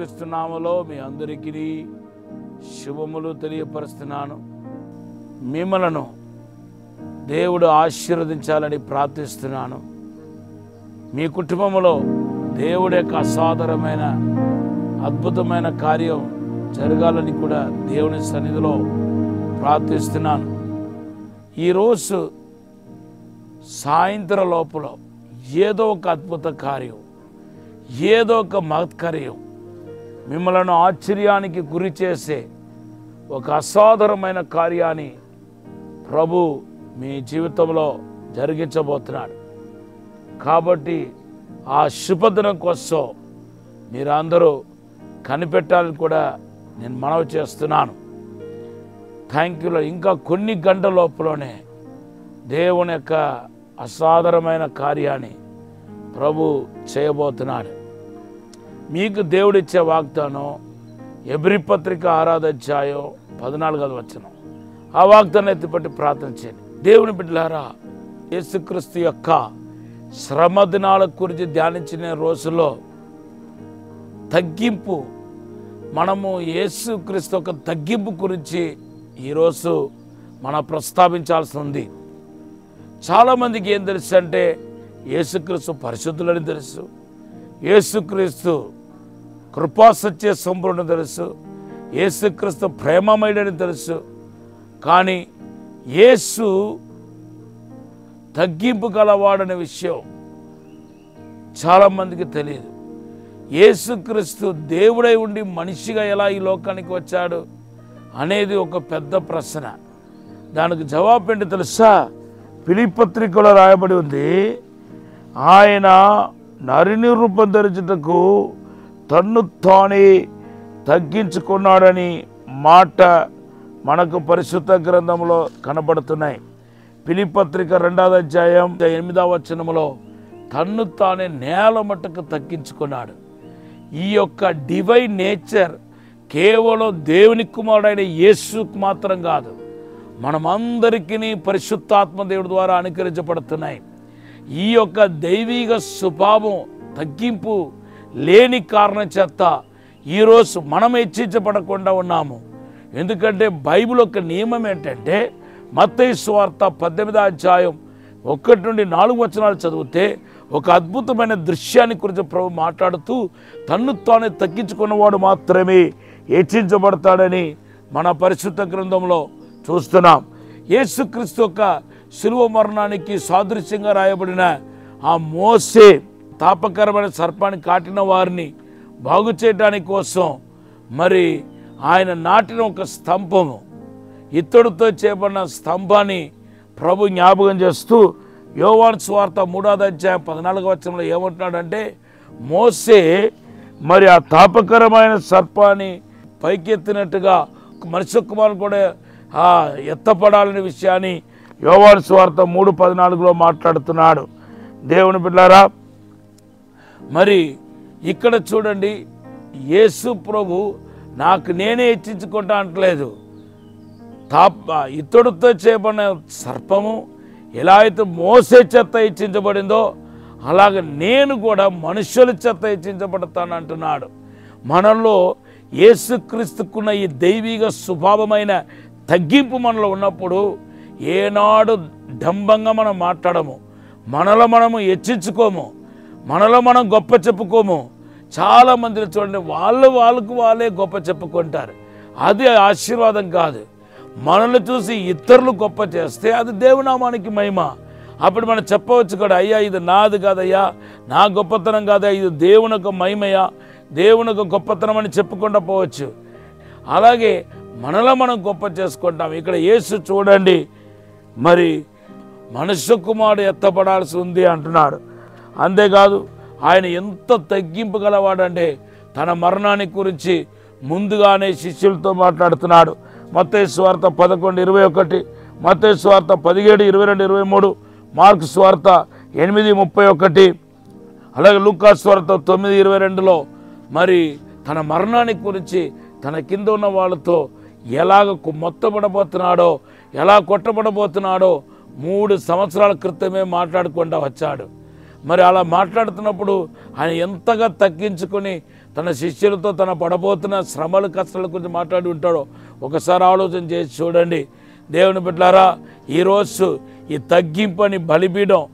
యేసుక్రీస్తు నామములో మీ అందరికీ శుభములు తెలియపరుస్తున్నాను. మిమ్మలను దేవుడు ఆశీర్వదించాలని ప్రార్థిస్తున్నాను. మీ కుటుంబంలో దేవుడి యొక్క అసాధారణమైన అద్భుతమైన కార్యం జరగాలని కూడా దేవుని సన్నిధిలో ప్రార్థిస్తున్నాను. ఈరోజు సాయంత్రం లోపల ఏదో ఒక అద్భుత కార్యం, ఏదో ఒక మహత్కార్యం మిమ్మల్ని ఆశ్చర్యానికి గురి చేసే ఒక అసాధారణమైన కార్యాన్ని ప్రభు మీ జీవితంలో జరిగించబోతున్నాడు. కాబట్టి ఆ శుభదినం కోసం మీరందరూ కనిపెట్టాలని కూడా నేను మనవి చేస్తున్నాను. Thank you. ఇంకా కొన్ని గంటల లోపలనే దేవుని యొక్క అసాధారణమైన కార్యాన్ని ప్రభు చేయబోతున్నాడు. మీకు దేవుడిచ్చే వాగ్దానం ఎబ్రీ పత్రిక 6వ అధ్యాయం 14వ వచనం. ఆ వాగ్దానం ఎత్తిపట్టి ప్రార్థన చేయండి. దేవుని బిడ్డలారా, యేసుక్రీస్తు యొక్క శ్రమ దినాల గురించి ధ్యానించిన రోజుల్లో తగ్గింపు, మనము యేసుక్రీస్తు యొక్క తగ్గింపు గురించి ఈరోజు మనం ప్రస్తావించాల్సి ఉంది. చాలామందికి ఏం తెలుసు అంటే యేసుక్రీస్తు పరిశుద్ధులని తెలుసు, యేసుక్రీస్తు కృపాసత్య సంపూర్ణ తెలుసు, యేసుక్రీస్తు ప్రేమమయుడని తెలుసు. కానీ యేసు తగ్గింపు గలవాడనే విషయం చాలామందికి తెలియదు. యేసుక్రీస్తు దేవుడై ఉండి మనిషిగా ఎలా ఈ లోకానికి వచ్చాడు అనేది ఒక పెద్ద ప్రశ్న. దానికి జవాబు ఏంటి తెలుసా? ఫిలిప్పీ పత్రికలో రాయబడి ఉంది, ఆయన నరుని రూపం ధరించుటకు తన్ను తానే తగ్గించుకున్నాడని మాట మనకు పరిశుద్ధ గ్రంథంలో కనబడుతున్నాయి. ఫిలిప్పీ పత్రిక 2వ అధ్యాయం 8వ వచనములో తన్ను తానే నేల మట్టుకు తగ్గించుకున్నాడు. ఈ యొక్క డివైన్ నేచర్ కేవలం దేవుని కుమారుడైన యేసుకు మాత్రం కాదు, మనమందరికీ పరిశుద్ధాత్మ దేవుడి ద్వారా అనుకరించబడుతున్నాయి. ఈ యొక్క దైవిక స్వభావం తగ్గింపు లేని కారణం చేత ఈరోజు మనం హెచ్చించబడకుండా ఉన్నాము. ఎందుకంటే బైబిల్ యొక్క నియమం ఏంటంటే, మత్తయి సువార్త 18వ అధ్యాయం 1 నుండి 4 వచనాలు చదివితే ఒక అద్భుతమైన దృశ్యాన్ని గురించి ప్రభు మాట్లాడుతూ తన్ను తానే తగ్గించుకున్నవాడు మాత్రమే హెచ్చించబడతాడని మన పరిశుద్ధ గ్రంథంలో చూస్తున్నాం. యేసుక్రీస్తు యొక్క శిలువ మరణానికి సాదృశ్యంగా రాయబడిన ఆ మోసే తాపకరమైన సర్పాన్ని కాటిన వారిని బాగు చేయడానికి కోసం మరి ఆయన నాటిన ఒక స్తంభము, ఇత్తడితో చేయబడిన స్తంభాన్ని ప్రభు జ్ఞాపకం చేస్తూ యోహాను సువార్త 3వ అధ్యాయం 14వ వచనంలో ఏమంటున్నాడంటే, మోసే మరి ఆ తాపకరమైన సర్పాన్ని పైకెత్తినట్టుగా మనుష్య కుమారుడు కూడా ఎత్తపడాలనే విషయాన్ని యోహాను సువార్త 3:14లో మాట్లాడుతున్నాడు. దేవుని బిడ్డలారా, మరి ఇక్కడ చూడండి, యేసు ప్రభు నాకు నేనే హెచ్చించుకుంటా అంటలేదు. ఇత్తడితో చేయబడిన సర్పము ఎలా అయితే మోసే చేత హెచ్చించబడిందో అలాగే నేను కూడా మనుషుల చేత హెచ్చించబడతాను అంటున్నాడు. మనలో యేసుక్రీస్తుకున్న ఈ దైవిక స్వభావమైన తగ్గింపు మనలో ఉన్నప్పుడు ఏనాడు డంబంగా మనం మాట్లాడము, మనలో మనము హెచ్చించుకోము, మనలో మనం గొప్ప చెప్పుకోము. చాలామంది చూడండి, వాళ్ళకు వాళ్ళే గొప్ప చెప్పుకుంటారు. అది ఆశీర్వాదం కాదు. మనల్ని చూసి ఇతరులు గొప్ప చేస్తే అది దేవునామానికి మహిమ. అప్పుడు మనం చెప్పవచ్చు కూడా, అయ్యా ఇది నాది కాదయ్యా, నా గొప్పతనం కాదయ్యా, ఇది దేవుని యొక్క మహిమయ్యా, దేవుని యొక్క గొప్పతనం అని చెప్పుకుంటూ పోవచ్చు. అలాగే మనలో మనం గొప్ప చేసుకుంటాం. ఇక్కడ యేసు చూడండి, మరి మనుష్య కుమారుడు ఎత్తపడాల్సి ఉంది అంటున్నాడు. అంతేకాదు ఆయన ఎంత తగ్గింపు గలవాడంటే తన మరణాన్ని గురించి ముందుగానే శిష్యులతో మాట్లాడుతున్నాడు. మత్తయి సువార్త 11:21, మత్తయి సువార్త 17:22-23, మార్కు సువార్త 8:31, అలాగే లూకా సువార్త 9:22లో మరి తన మరణాన్ని గురించి తన కింద ఉన్న వాళ్ళతో ఎలాగ మొత్తబడబోతున్నాడో, ఎలా కొట్టబడబోతున్నాడో 3 సంవత్సరాల క్రితమే మాట్లాడుకుంటూ వచ్చాడు. మరి అలా మాట్లాడుతున్నప్పుడు ఆయన ఎంతగా తగ్గించుకొని తన శిష్యులతో తన పడబోతున్న శ్రమల కష్టాల గురించి మాట్లాడి ఉంటాడో ఒకసారి ఆలోచన చేసి చూడండి. దేవుని బిడ్డలారా, ఈరోజు ఈ తగ్గింపని బలిపీఠం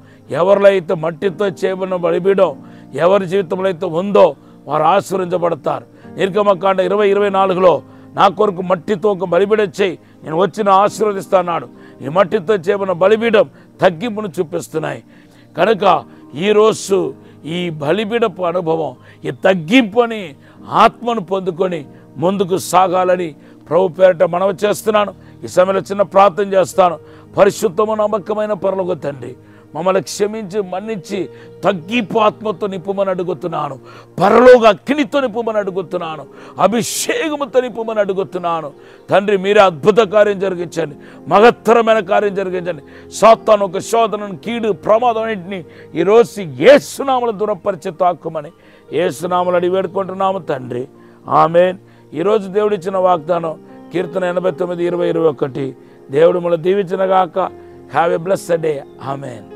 ఎవరిలో అయితే మట్టితో చేయబడిన బలిపీఠం ఎవరి జీవితంలో అయితే ఉందో వారు ఆశీర్వదించబడతారు. నిర్గమకాండ 20:24లో నా కొరకు మట్టితో ఒక బలిపీఠం చేయి, నేను వచ్చిన ఆశీర్వదిస్తాన్నాడు. ఈ మట్టితో చేయబడిన బలిపీఠం తగ్గింపును చూపిస్తున్నాయి. కనుక ఈరోజు ఈ బలిపీఠపు అనుభవం, ఈ తగ్గింపుని ఆత్మను పొందుకొని ముందుకు సాగాలని ప్రభు పేరిట మనవి చేస్తున్నాను. ఈ సమయంలో చిన్న ప్రార్థన చేస్తాను. పరిశుద్ధము నమ్మకమైన పరలోక తండ్రి, మమ్మల్ని క్షమించి మన్నించి తగ్గింపు ఆత్మతో నింపమని అడుగుతున్నాను. పరలోక అగ్నితో నింపమని అడుగుతున్నాను. అభిషేకముతో నింపమని అడుగుతున్నాను. తండ్రి, మీరే అద్భుత కార్యం జరిగించండి, మహత్తరమైన కార్యం జరిగించండి. సాతాను ఒక శోధనను, కీడు, ప్రమాదం అన్నింటినీ ఈరోజు యేసు నామములో దూరపరిచి తాక్కుమని యేసు నామములో అడిగి వేడుకుంటున్నాము తండ్రి. ఆమేన్. ఈరోజు దేవుడిచ్చిన వాగ్దానం కీర్తన 89:20-21. దేవుడు మనల్ని దీవించిన గాక. Have a blessed day. Amen.